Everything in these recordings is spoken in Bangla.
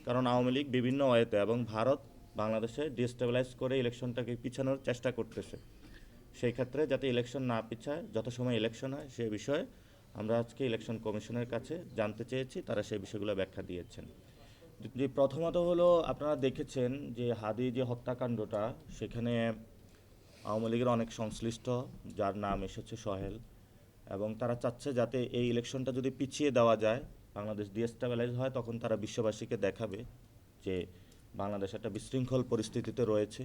কারণ আওয়ামী লীগ বিভিন্ন ওয়েতে এবং ভারত বাংলাদেশে ডিস্টেবিলাইজ করে ইলেকশনটাকে পিছানোর চেষ্টা করতেছে। সেই ক্ষেত্রে যাতে ইলেকশন না পিছায়, যত সময় ইলেকশন হয় সে বিষয়ে আমরা আজকে ইলেকশন কমিশনের কাছে জানতে চেয়েছি, তারা সেই বিষয়গুলো ব্যাখ্যা দিয়েছেন। যে প্রথমত হলো, আপনারা দেখেছেন যে হাদি যে হত্যাকাণ্ডটা, সেখানে আওয়ামী লীগের অনেক সংশ্লিষ্ট, যার নাম এসেছে সোহেল, এবং তারা চাচ্ছে যাতে এই ইলেকশনটা যদি পিছিয়ে দেওয়া যায়, বাংলাদেশ ডিস্টেবিলাইজ হয়, তখন তারা বিশ্ববাসীকে দেখাবে যে বাংলাদেশ একটা বিশৃঙ্খল পরিস্থিতিতে রয়েছে।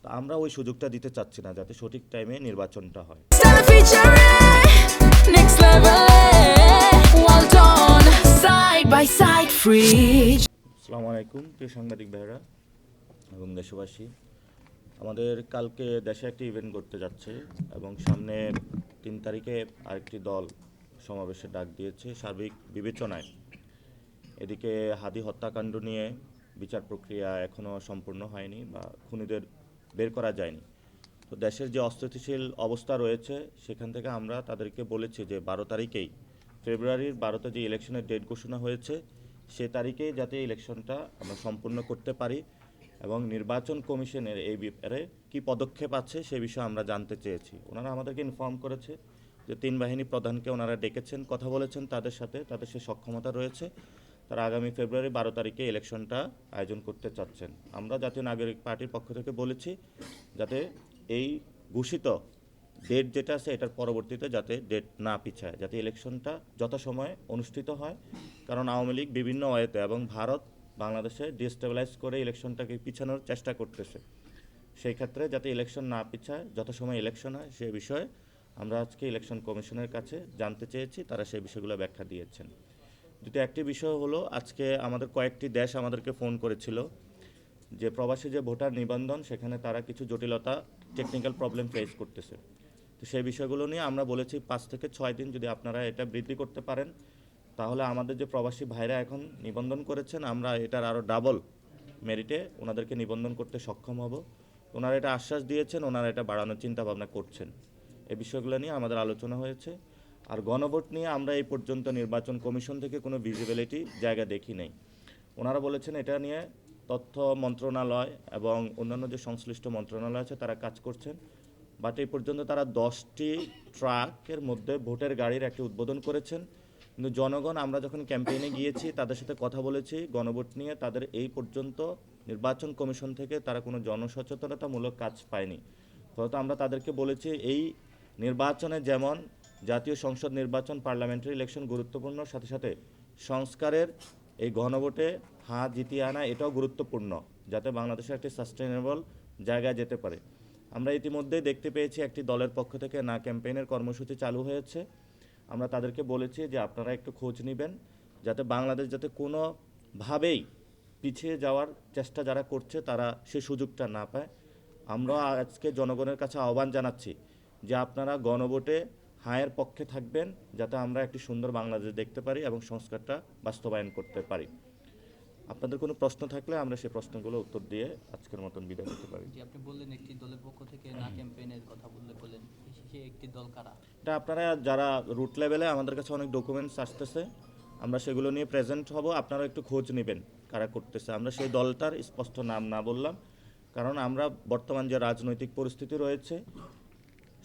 তো আমরা ওই সুযোগটা দিতে চাচ্ছি না, যাতে সঠিক টাইমে নির্বাচনটা হয়। আসসালামু আলাইকুম প্রিয় সাংবাদিক ভাইরা এবং দেশবাসী। আমাদের কালকে দেশে একটি ইভেন্ট করতে যাচ্ছে এবং সামনে 3 তারিখে আরেকটি দল সমাবেশের ডাক দিয়েছে। সার্বিক বিবেচনায় এদিকে হাদি হত্যাকাণ্ড নিয়ে বিচার প্রক্রিয়া এখনও সম্পূর্ণ হয়নি বা খুনিদের বের করা যায়নি। তো দেশের যে অস্থিতিশীল অবস্থা রয়েছে, সেখান থেকে আমরা তাদেরকে বলেছি যে 12 তারিখেই, ফেব্রুয়ারির 12তে যে ইলেকশনের ডেট ঘোষণা হয়েছে, সে তারিখেই যাতে ইলেকশনটা আমরা সম্পূর্ণ করতে পারি এবং নির্বাচন কমিশনের এই ব্যাপারে কী পদক্ষেপ আছে সে বিষয়ে আমরা জানতে চেয়েছি। ওনারা আমাদেরকে ইনফর্ম করেছে যে 3 বাহিনী প্রধানকে ওনারা ডেকেছেন, কথা বলেছেন তাদের সাথে, তাদের সে সক্ষমতা রয়েছে। তারা আগামী ফেব্রুয়ারি 12 তারিখে ইলেকশনটা আয়োজন করতে চাচ্ছেন। আমরা জাতীয় নাগরিক পার্টির পক্ষ থেকে বলেছি যাতে এই ঘোষিত ডেট যেটা আছে এটার পরবর্তীতে যাতে ডেট না পিছায়, যাতে ইলেকশনটা যথাসময়ে অনুষ্ঠিত হয়। কারণ আওয়ামী লীগ বিভিন্ন ওয়েতে এবং ভারত বাংলাদেশে ডিস্টেবিলাইজ করে ইলেকশনটাকে পিছানোর চেষ্টা করতেছে। সেই ক্ষেত্রে যাতে ইলেকশন না পিছায়, যথাসময়ে ইলেকশন হয় সে বিষয়ে আমরা আজকে ইলেকশন কমিশনের কাছে জানতে চেয়েছি, তারা সেই বিষয়গুলো ব্যাখ্যা দিয়েছেন। দ্বিতীয় একটি বিষয় হলো, আজকে আমাদের কয়েকটি দেশ আমাদেরকে ফোন করেছিল যে প্রবাসী যে ভোটার নিবন্ধন, সেখানে তারা কিছু জটিলতা, টেকনিক্যাল প্রবলেম ফেস করতেছে। তো সেই বিষয়গুলো নিয়ে আমরা বলেছি 5 থেকে 6 দিন যদি আপনারা এটা বৃদ্ধি করতে পারেন, তাহলে আমাদের যে প্রবাসী ভাইরা এখন নিবন্ধন করেছেন, আমরা এটার আরও ডাবল মেরিটে ওনাদেরকে নিবন্ধন করতে সক্ষম হব। ওনারা এটা আশ্বাস দিয়েছেন, ওনারা এটা বাড়ানোর চিন্তা ভাবনা করছেন। এই বিষয়গুলো নিয়ে আমাদের আলোচনা হয়েছে। আর গণভোট নিয়ে আমরা এই পর্যন্ত নির্বাচন কমিশন থেকে কোনো ভিজিবিলিটি জায়গা দেখি নাই। ওনারা বলেছেন এটা নিয়ে তথ্য মন্ত্রণালয় এবং অন্যান্য যে সংশ্লিষ্ট মন্ত্রণালয় আছে তারা কাজ করছেন। বাট এই পর্যন্ত তারা 10টি ট্রাকের মধ্যে ভোটের গাড়ির একটি উদ্বোধন করেছেন। কিন্তু জনগণ, আমরা যখন ক্যাম্পেইনে গিয়েছি তাদের সাথে কথা বলেছি গণভোট নিয়ে, তাদের এই পর্যন্ত নির্বাচন কমিশন থেকে তারা কোনো জনসচেতনতামূলক কাজ পায়নি। ফলত আমরা তাদেরকে বলেছি এই নির্বাচনে যেমন জাতীয় সংসদ নির্বাচন, পার্লামেন্টারি ইলেকশন গুরুত্বপূর্ণ, সাথে সাথে সংস্কারের এই গণভোটে হাত জিতিয়ে আনা এটাও গুরুত্বপূর্ণ, যাতে বাংলাদেশের একটি সাস্টেনেবল জায়গায় যেতে পারে। আমরা ইতিমধ্যেই দেখতে পেয়েছি একটি দলের পক্ষ থেকে না ক্যাম্পেইনের কর্মসূচি চালু হয়েছে। আমরা তাদেরকে বলেছি যে আপনারা একটু খোঁজ নেবেন, যাতে বাংলাদেশ যাতে কোনোভাবেই পিছিয়ে যাওয়ার চেষ্টা যারা করছে তারা সে সুযোগটা না পায়। আমরা আজকে জনগণের কাছে আহ্বান জানাচ্ছি যে আপনারা গণভোটে হায়ের পক্ষে থাকবেন, যাতে আমরা একটি সুন্দর বাংলাদেশ দেখতে পারি এবং সংস্কারটা বাস্তবায়ন করতে পারি। আপনাদের কোনো প্রশ্ন থাকলে আমরা সেই প্রশ্নগুলো উত্তর দিয়ে আজকের মতন বিদায় নিতে পারি। জি, আপনি বললেন একটি দলের পক্ষ থেকে না ক্যাম্পেইনের কথা বললেন, সে একটি দল কারা? এটা আপনারা যারা রুট লেভেলে আমাদের কাছে অনেক ডকুমেন্টস আসতেছে, আমরা সেগুলো নিয়ে প্রেজেন্ট হব, আপনারা একটু খোঁজ নেবেন কারা করতেছে। আমরা সেই দলটার স্পষ্ট নাম না বললাম, কারণ আমরা বর্তমান যে রাজনৈতিক পরিস্থিতি রয়েছে,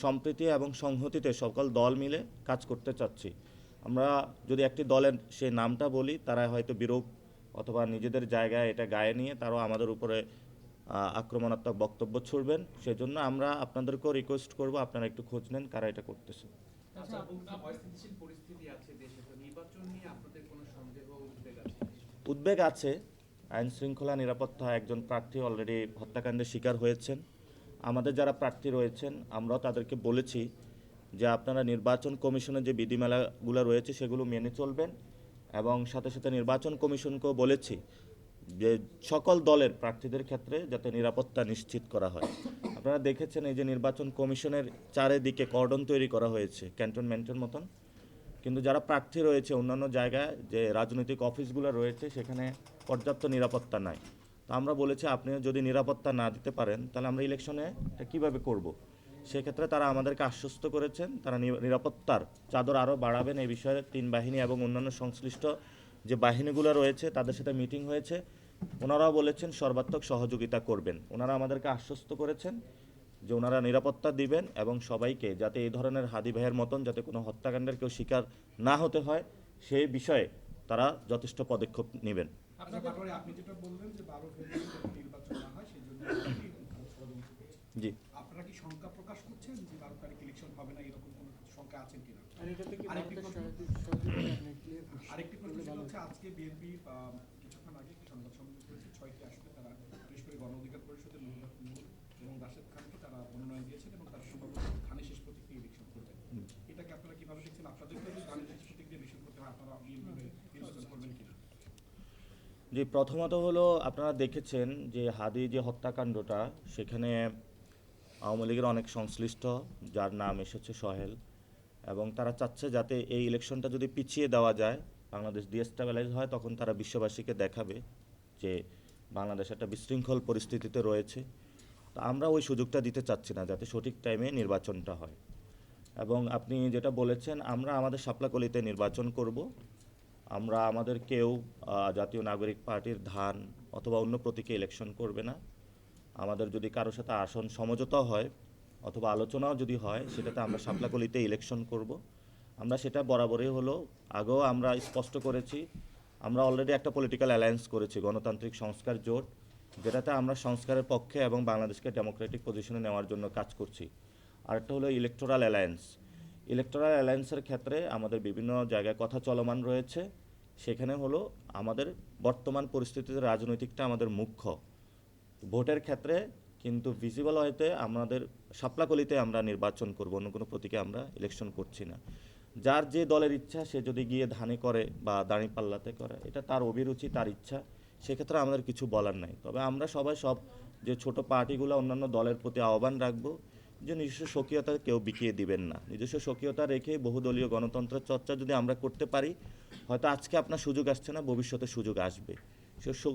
সম্প্রীতি এবং সংহতিতে সকল দল মিলে কাজ করতে চাচ্ছি। আমরা যদি একটি দলের সেই নামটা বলি, তারা হয়তো বিরূপ অথবা নিজেদের জায়গায় এটা গায়ে নিয়ে তারাও আমাদের উপরে আক্রমণাত্মক বক্তব্য ছুড়বেন। সেজন্য আমরা আপনাদেরকেও রিকোয়েস্ট করব আপনারা একটু খোঁজ নেন কারা এটা করতেছে। আচ্ছা, অস্থিতিশীল পরিস্থিতি আছে দেশে, তো নির্বাচন নিয়ে আপনাদের কোনো সন্দেহ উদ্বেগ আছে? উদ্বেগ আছে। আইন শৃঙ্খলা নিরাপত্তা, একজন প্রার্থী অলরেডি হত্যাকাণ্ডের শিকার হয়েছেন। আমাদের যারা প্রার্থী রয়েছেন আমরাও তাদেরকে বলেছি যে আপনারা নির্বাচন কমিশনের যে বিধিমালাগুলো রয়েছে সেগুলো মেনে চলবেন, এবং সাথে সাথে নির্বাচন কমিশনকেও বলেছি যে সকল দলের প্রার্থীদের ক্ষেত্রে যাতে নিরাপত্তা নিশ্চিত করা হয়। আপনারা দেখেছেন এই যে নির্বাচন কমিশনের চারিদিকে কর্ডন তৈরি করা হয়েছে ক্যান্টনমেন্টের মতন, কিন্তু যারা প্রার্থী রয়েছে অন্যান্য জায়গায় যে রাজনৈতিক অফিসগুলো রয়েছে সেখানে পর্যাপ্ত নিরাপত্তা নাই। তো আমরা বলেছি আপনি যদি নিরাপত্তা না দিতে পারেন তাহলে আমরা ইলেকশনে এটা কীভাবে করব। সেক্ষেত্রে তারা আমাদেরকে আশ্বস্ত করেছেন তারা নিরাপত্তার চাদর আরও বাড়াবেন। এই বিষয়ে 3 বাহিনী এবং অন্যান্য সংশ্লিষ্ট যে বাহিনীগুলো রয়েছে তাদের সাথে মিটিং হয়েছে, ওনারাও বলেছেন সর্বাত্মক সহযোগিতা করবেন। ওনারা আমাদেরকে আশ্বস্ত করেছেন যে ওনারা নিরাপত্তা দিবেন এবং সবাইকে যাতে এই ধরনের হাদি ভাইয়ের মতন যাতে কোনো হত্যাকাণ্ডের কেউ শিকার না হতে হয় সেই বিষয়ে তারা যথেষ্ট পদক্ষেপ নেবেন। আপনার ব্যাপারে আপনি যেটা বললেন যে 12 ফেব্রুয়ারি যাতে নির্বাচন না হয় সেই জন্য সহযোগিতা করছেন। জি, আপনারা কি শঙ্কা প্রকাশ করছেন যে 12 তারিখ ইলেকশন হবে না, এরকম কোনো শঙ্কা আছেন কিনা? আর এটাতে কি আরেকটি ভারতের প্রশ্ন- সহযোগিতা আপনি ক্লিয়ার আরেকটি প্রশ্ন ছিল হচ্ছে আজকে বিএনপি কিছুক্ষণ আগে একটি সংবাদ সম্মেলন করেছে, 6টি আসনে তারা বিশেষ করে গণ অধিকার পরিষদের নূর এবং রাশেদ খানকে তারা মনোনয়ন দিয়েছেন এবং তারা সম্ভবত ধানের শেষ প্রতীক দিয়ে ইলেকশন করবেন। এটাকে আপনারা কিভাবে দেখছেন? আপনাদের তো যদি ধানের শেষ প্রতীক দিয়ে ইলেকশন করতে হয়, আপনারা বিএনপি নির্বাচন করবেন কিনা? জি, প্রথমত হলো আপনারা দেখেছেন যে হাদি যে হত্যাকাণ্ডটা সেখানে আওয়ামী লীগের অনেক সংশ্লিষ্ট, যার নাম এসেছে সোহেল, এবং তারা চাচ্ছে যাতে এই ইলেকশনটা যদি পিছিয়ে দেওয়া যায়, বাংলাদেশ ডিস্টেবিলাইজ হয়, তখন তারা বিশ্ববাসীকে দেখাবে যে বাংলাদেশ একটা বিশৃঙ্খল পরিস্থিতিতে রয়েছে। তো আমরা ওই সুযোগটা দিতে চাচ্ছি না, যাতে সঠিক টাইমে নির্বাচনটা হয়। এবং আপনি যেটা বলেছেন, আমরা আমাদের শাপলাকলিতে নির্বাচন করব। আমরা আমাদের কেউ জাতীয় নাগরিক পার্টির ধান অথবা অন্য প্রতীকে ইলেকশন করবে না। আমাদের যদি কারোর সাথে আসন সমঝোতা হয় অথবা আলোচনাও যদি হয়, সেটাতে আমরা শাপলাকলিতে ইলেকশন করব। আমরা সেটা বরাবরই হলো, আগেও আমরা স্পষ্ট করেছি, আমরা অলরেডি একটা পলিটিক্যাল অ্যালায়েন্স করেছি, গণতান্ত্রিক সংস্কার জোট, যেটাতে আমরা সংস্কারের পক্ষে এবং বাংলাদেশকে ডেমোক্রেটিক পজিশনে নেওয়ার জন্য কাজ করছি। আরেকটা হলো ইলেকটোরাল অ্যালায়েন্স। ইলেকটোরাল অ্যালায়েন্সের ক্ষেত্রে আমাদের বিভিন্ন জায়গায় কথা চলমান রয়েছে। সেখানে হলো আমাদের বর্তমান পরিস্থিতিতে রাজনৈতিকটা আমাদের মুখ্য। ভোটের ক্ষেত্রে কিন্তু ভিজিবল হইতে আমাদের শাপলাকলিতে আমরা নির্বাচন করব, অন্য কোনো প্রতীকে আমরা ইলেকশন করছি না। যার যে দলের ইচ্ছা সে যদি গিয়ে ধানে করে বা দাঁড়িপাল্লাতে করে, এটা তার অভিরুচি, তার ইচ্ছা, সেক্ষেত্রে আমাদের কিছু বলার নাই। তবে আমরা সবাই সব যে ছোট পার্টিগুলো অন্যান্য দলের প্রতি আহ্বান রাখবো যে নিজস্ব স্বকীয়তা কেউ বিকিয়ে দিবেন না। নিজস্ব স্বকীয়তা রেখে বহুদলীয় গণতন্ত্রের চর্চা যদি আমরা করতে পারি, হয়তো আজকে আপনার সুযোগ আসছে না, ভবিষ্যতে সুযোগ আসবে।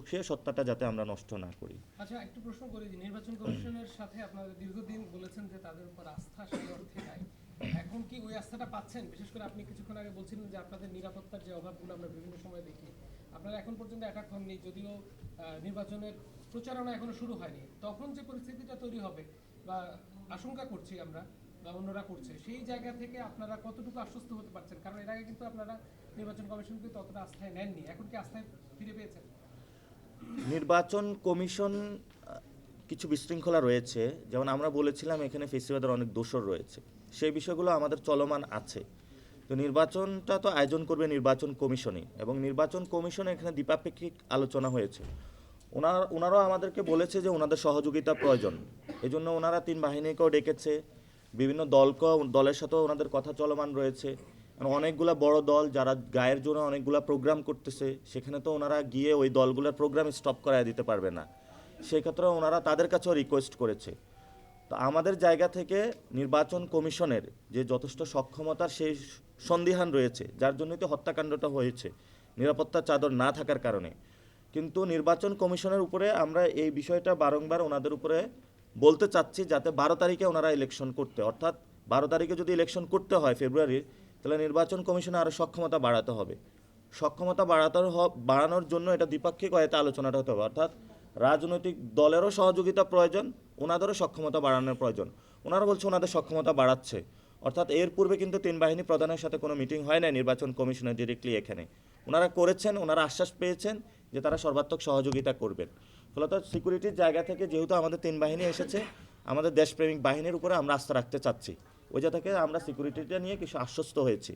সে সত্তাটা যাতে আমরা নষ্ট না করি। আচ্ছা, একটু প্রশ্ন করি যে নির্বাচন কমিশনের সাথে আপনারা দীর্ঘদিন বলেছেন যে তাদের উপর আস্থা সেই অর্থে নাই, এখন কি ওই আস্থাটা পাচ্ছেন? বিশেষ করে আপনি কিছুক্ষণ আগে বলছিলেন যে আপনাদের নিরাপত্তার যে অভাবগুলো আমরা বিভিন্ন সময় দেখি, আপনারা এখন পর্যন্ত অ্যাটাক হননি, যদিও নির্বাচনের প্রচারণা এখনো শুরু হয়নি। তখন যে পরিস্থিতিটা তৈরি হবে বা আশঙ্কা করছি আমরা বা অন্যরা করছে, সেই জায়গা থেকে আপনারা কতটুকু আশ্বস্ত হতে পারছেন? কারণ এর আগে কিন্তু আপনারা নির্বাচন কমিশনকে ততটা আস্থায় নেননি, এখন কি আস্থায় ফিরে পেয়েছেন? নির্বাচন কমিশন কিছু বিশৃঙ্খলা রয়েছে, যেমন আমরা বলেছিলাম এখানে ফেসিবাদের অনেক দোষর রয়েছে, সেই বিষয়গুলো আমাদের চলমান আছে। তো নির্বাচনটা তো আয়োজন করবে নির্বাচন কমিশনই, এবং নির্বাচন কমিশনে এখানে দ্বিপাক্ষিক আলোচনা হয়েছে। ওনারাও আমাদেরকে বলেছে যে ওনাদের সহযোগিতা প্রয়োজন, এজন্য ওনারা 3 বাহিনীকেও ডেকেছে, বিভিন্ন দলের সাথেও ওনাদের কথা চলমান রয়েছে। অনেকগুলা বড় দল যারা গায়ের জন্য অনেকগুলা প্রোগ্রাম করতেছে, সেখানে তো ওনারা গিয়ে ওই দলগুলোর প্রোগ্রাম স্টপ করায় দিতে পারবে না, সেক্ষেত্রে ওনারা তাদের কাছেও রিকোয়েস্ট করেছে। তো আমাদের জায়গা থেকে নির্বাচন কমিশনের যে যথেষ্ট সক্ষমতার সেই সন্দিহান রয়েছে, যার জন্যই তো হত্যাকাণ্ডটা হয়েছে, নিরাপত্তার চাদর না থাকার কারণে। কিন্তু নির্বাচন কমিশনের উপরে আমরা এই বিষয়টা বারংবার ওনাদের উপরে বলতে চাচ্ছি, যাতে 12 তারিখে ওনারা ইলেকশন করতে, অর্থাৎ 12 তারিখে যদি ইলেকশন করতে হয় ফেব্রুয়ারির, তাহলে নির্বাচন কমিশনে আরও সক্ষমতা বাড়াতে হবে। সক্ষমতা বাড়ানোর জন্য এটা দ্বিপাক্ষিক হয়তো আলোচনাটা হতে হবে, অর্থাৎ রাজনৈতিক দলেরও সহযোগিতা প্রয়োজন, ওনাদেরও সক্ষমতা বাড়ানোর প্রয়োজন। ওনারা বলছে ওনাদের সক্ষমতা বাড়াচ্ছে, অর্থাৎ এর পূর্বে কিন্তু 3 বাহিনী প্রধানের সাথে কোনো মিটিং হয় না নির্বাচন কমিশনে ডিরেক্টলি। এখানে ওনারা করেছেন, ওনারা আশ্বাস পেয়েছেন যে তারা সর্বাত্মক সহযোগিতা করবেন। ফলত সিকিউরিটির জায়গা থেকে যেহেতু আমাদের 3 বাহিনী এসেছে, আমাদের দেশপ্রেমিক বাহিনীর উপরে আমরা আস্থা রাখতে চাচ্ছি, ওই জায়গা থেকে আমরা সিকিউরিটিটা নিয়ে কিছু আশ্বস্ত হয়েছি।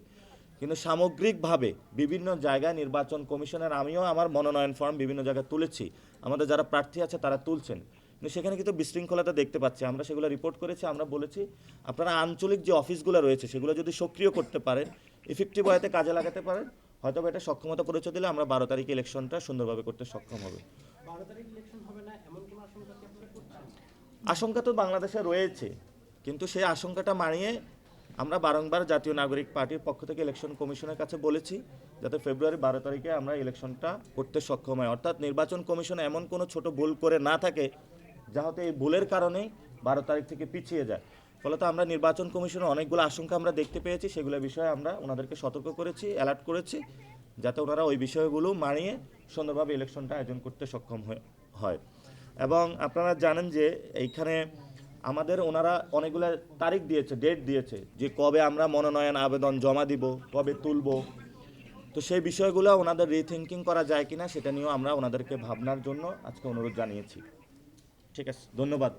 কিন্তু সামগ্রিকভাবে বিভিন্ন জায়গায় নির্বাচন কমিশনের, আমিও আমার মনোনয়ন ফর্ম বিভিন্ন জায়গায় তুলেছি, আমাদের যারা প্রার্থী আছে তারা তুলছেন, কিন্তু সেখানে কিন্তু বিশৃঙ্খলতা দেখতে পাচ্ছি। আমরা সেগুলো রিপোর্ট করেছি, আমরা বলেছি আপনারা আঞ্চলিক যে অফিসগুলো রয়েছে সেগুলো যদি সক্রিয় করতে পারেন, ইফেক্টিভ ওয়েতে কাজে লাগাতে পারেন, হয়তো এটা সক্ষমতা পরিচয় দিলে আমরা 12 তারিখে ইলেকশনটা সুন্দরভাবে করতে সক্ষম হবে। 12 তারিখ ইলেকশন হবে না এমন কোনো আশঙ্কা কি আপনারা করছেন? আশঙ্কা তো বাংলাদেশে রয়েছে, কিন্তু সেই আশঙ্কাটা মানিয়ে আমরা বারংবার জাতীয় নাগরিক পার্টির পক্ষ থেকে ইলেকশন কমিশনের কাছে বলেছি যাতে ফেব্রুয়ারি 12 তারিখে আমরা ইলেকশনটা করতে সক্ষম হয়, অর্থাৎ নির্বাচন কমিশন এমন কোনো ছোট ভুল করে না থাকে যা হতে এই ভুলের কারণেই 12 তারিখ থেকে পিছিয়ে যায়। ফলত আমরা নির্বাচন কমিশনের অনেকগুলো আশঙ্কা আমরা দেখতে পেয়েছি, সেগুলো বিষয়ে আমরা ওনাদেরকে সতর্ক করেছি, অ্যালার্ট করেছি, যাতে ওনারা ওই বিষয়গুলো মানিয়ে সুন্দরভাবে ইলেকশনটা আয়োজন করতে সক্ষম হয়। এবং আপনারা জানেন যে এইখানে আমাদের ওনারা অনেকগুলো তারিখ দিয়েছে, ডেট দিয়েছে যে কবে আমরা মনোনয়ন আবেদন জমা দিব, কবে তুলব। তো সেই বিষয়গুলো ওনাদের রিথিঙ্কিং করা যায় কিনা সেটা নিয়েও আমরা ওনাদেরকে ভাবনার জন্য আজকে অনুরোধ জানিয়েছি। ঠিক আছে, ধন্যবাদ।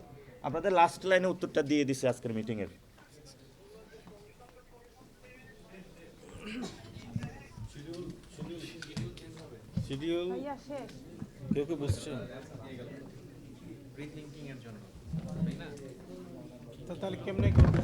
আপনাদের লাস্ট লাইনে উত্তরটা দিয়ে দিছে আজকের মিটিংয়ের। শিডিউল কেউ কেউ বুঝছে? রিথিঙ্কিং এর জন্য তাহলে কেমনে করবে?